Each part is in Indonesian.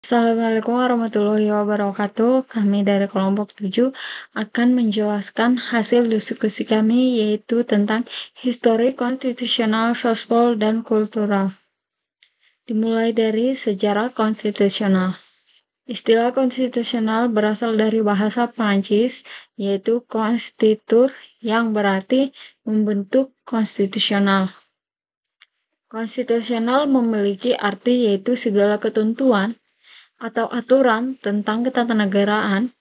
Assalamualaikum warahmatullahi wabarakatuh. Kami dari kelompok 7 akan menjelaskan hasil diskusi kami yaitu tentang histori konstitusional, sospol, dan kultural. Dimulai dari sejarah konstitusional. Istilah konstitusional berasal dari bahasa Prancis yaitu constituer yang berarti membentuk konstitusional. Konstitusional memiliki arti yaitu segala ketentuan atau aturan tentang ketatanegaraan.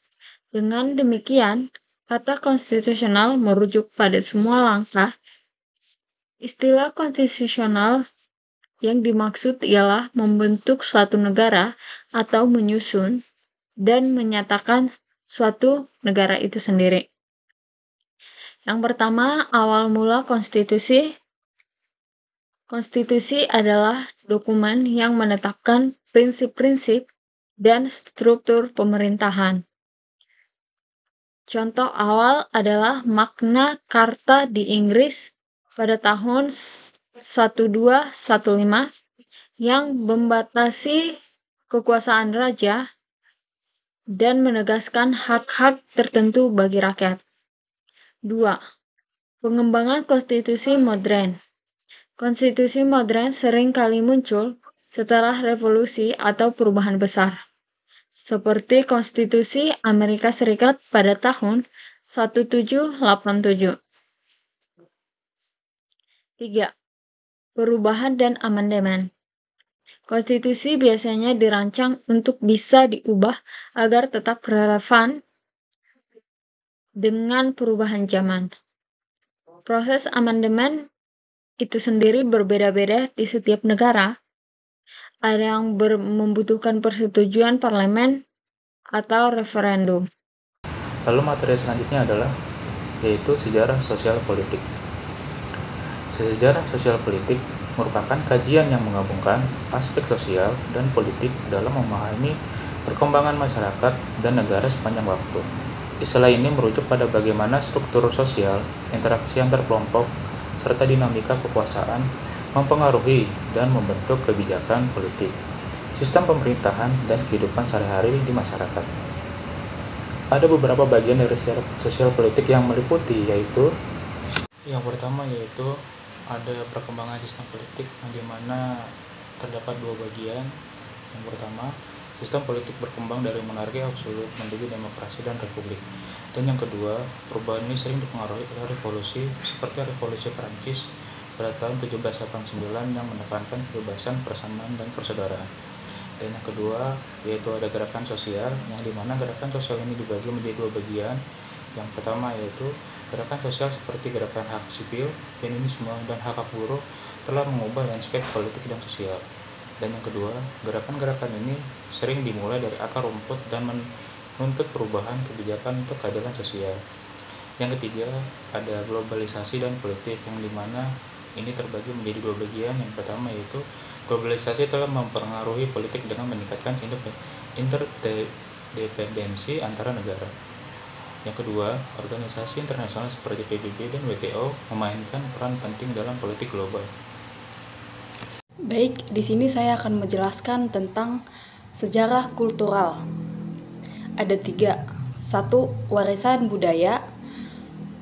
Dengan demikian, kata konstitusional merujuk pada semua langkah. Istilah konstitusional yang dimaksud ialah membentuk suatu negara atau menyusun dan menyatakan suatu negara itu sendiri. Yang pertama, awal mula konstitusi. Konstitusi adalah dokumen yang menetapkan prinsip-prinsip dan struktur pemerintahan. Contoh awal adalah Magna Carta di Inggris pada tahun 1215 yang membatasi kekuasaan raja dan menegaskan hak-hak tertentu bagi rakyat. 2. Pengembangan konstitusi modern. Konstitusi modern sering kali muncul setelah revolusi atau perubahan besar, seperti Konstitusi Amerika Serikat pada tahun 1787. 3. Perubahan dan amandemen. Konstitusi biasanya dirancang untuk bisa diubah agar tetap relevan dengan perubahan zaman. Proses amandemen itu sendiri berbeda-beda di setiap negara. Ada yang membutuhkan persetujuan parlemen atau referendum. Lalu materi selanjutnya adalah yaitu sejarah sosial politik. Sejarah sosial politik merupakan kajian yang menggabungkan aspek sosial dan politik dalam memahami perkembangan masyarakat dan negara sepanjang waktu. Istilah ini merujuk pada bagaimana struktur sosial, interaksi antar kelompok, serta dinamika kekuasaan mempengaruhi dan membentuk kebijakan politik, sistem pemerintahan, dan kehidupan sehari-hari di masyarakat. Ada beberapa bagian dari sejarah sosial politik yang meliputi, yaitu yang pertama yaitu ada perkembangan sistem politik yang dimana terdapat dua bagian. Yang pertama, sistem politik berkembang dari monarki absolut menuju demokrasi dan republik. Dan yang kedua, perubahan ini sering dipengaruhi oleh revolusi seperti revolusi Prancis pada tahun 1789 yang menekankan kebebasan, persamaan, dan persaudaraan. Dan yang kedua, yaitu ada gerakan sosial, yang dimana gerakan sosial ini dibagi menjadi dua bagian. Yang pertama yaitu gerakan sosial seperti gerakan hak sipil, feminisme, dan hak buruh telah mengubah landscape politik dan sosial. Dan yang kedua, gerakan-gerakan ini sering dimulai dari akar rumput dan menuntut perubahan kebijakan untuk keadilan sosial. Yang ketiga, ada globalisasi dan politik, yang dimana ini terbagi menjadi dua bagian. Yang pertama yaitu globalisasi telah mempengaruhi politik dengan meningkatkan interdependensi antara negara. Yang kedua, organisasi internasional seperti PBB dan WTO memainkan peran penting dalam politik global. Baik, di sini saya akan menjelaskan tentang sejarah kultural. Ada 3. 1. Warisan budaya,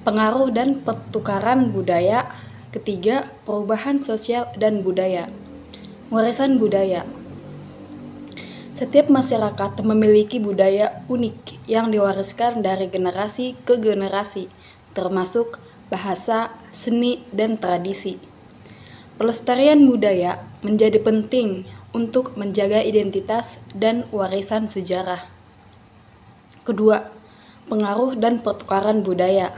pengaruh dan pertukaran budaya. Ketiga, perubahan sosial dan budaya. Warisan budaya. Setiap masyarakat memiliki budaya unik yang diwariskan dari generasi ke generasi, termasuk bahasa, seni, dan tradisi. Pelestarian budaya menjadi penting untuk menjaga identitas dan warisan sejarah. Kedua, pengaruh dan pertukaran budaya.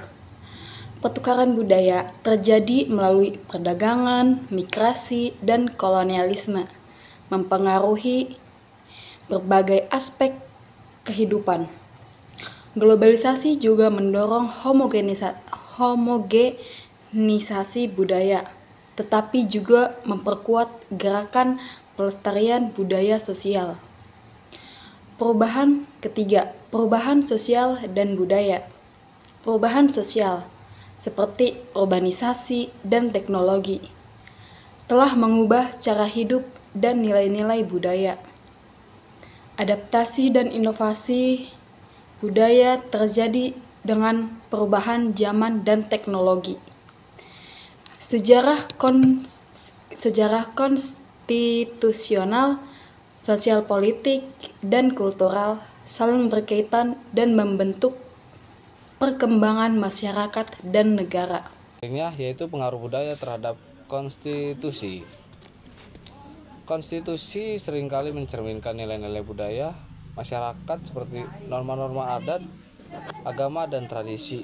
Pertukaran budaya terjadi melalui perdagangan, migrasi, dan kolonialisme, mempengaruhi berbagai aspek kehidupan. Globalisasi juga mendorong homogenisasi budaya, tetapi juga memperkuat gerakan pelestarian budaya sosial. Ketiga, perubahan sosial dan budaya. Perubahan sosial seperti urbanisasi dan teknologi telah mengubah cara hidup dan nilai-nilai budaya. Adaptasi dan inovasi budaya terjadi dengan perubahan zaman dan teknologi. Sejarah konstitusional, sosial politik, dan kultural saling berkaitan dan membentuk perkembangan masyarakat dan negara. Yaitu pengaruh budaya terhadap konstitusi. Konstitusi seringkali mencerminkan nilai-nilai budaya masyarakat seperti norma-norma adat, agama, dan tradisi.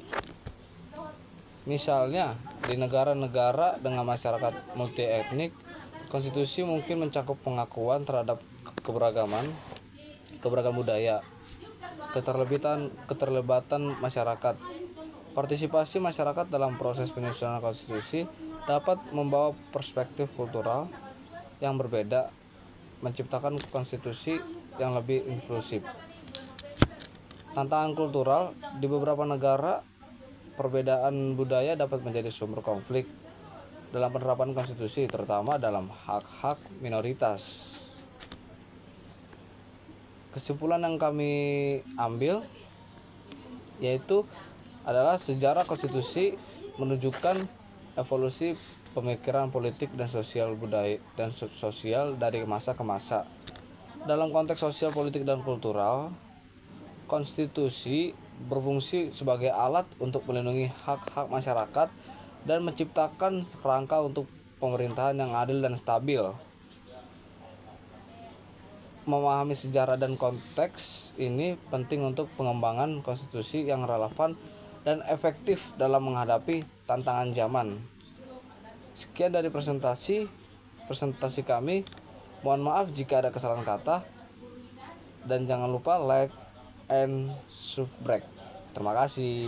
Misalnya, di negara-negara dengan masyarakat multietnik, konstitusi mungkin mencakup pengakuan terhadap keberagaman budaya, keterlibatan masyarakat. Partisipasi masyarakat dalam proses penyusunan konstitusi dapat membawa perspektif kultural yang berbeda, menciptakan konstitusi yang lebih inklusif. Tantangan kultural di beberapa negara, perbedaan budaya dapat menjadi sumber konflik dalam penerapan konstitusi, terutama dalam hak-hak minoritas. Kesimpulan yang kami ambil yaitu adalah sejarah konstitusi menunjukkan evolusi pemikiran politik dan sosial dari masa ke masa. Dalam konteks sosial, politik, dan kultural, konstitusi berfungsi sebagai alat untuk melindungi hak-hak masyarakat dan menciptakan kerangka untuk pemerintahan yang adil dan stabil. Memahami sejarah dan konteks ini penting untuk pengembangan konstitusi yang relevan dan efektif dalam menghadapi tantangan zaman. Sekian dari presentasi kami. Mohon maaf jika ada kesalahan kata, dan jangan lupa like and subscribe. Terima kasih.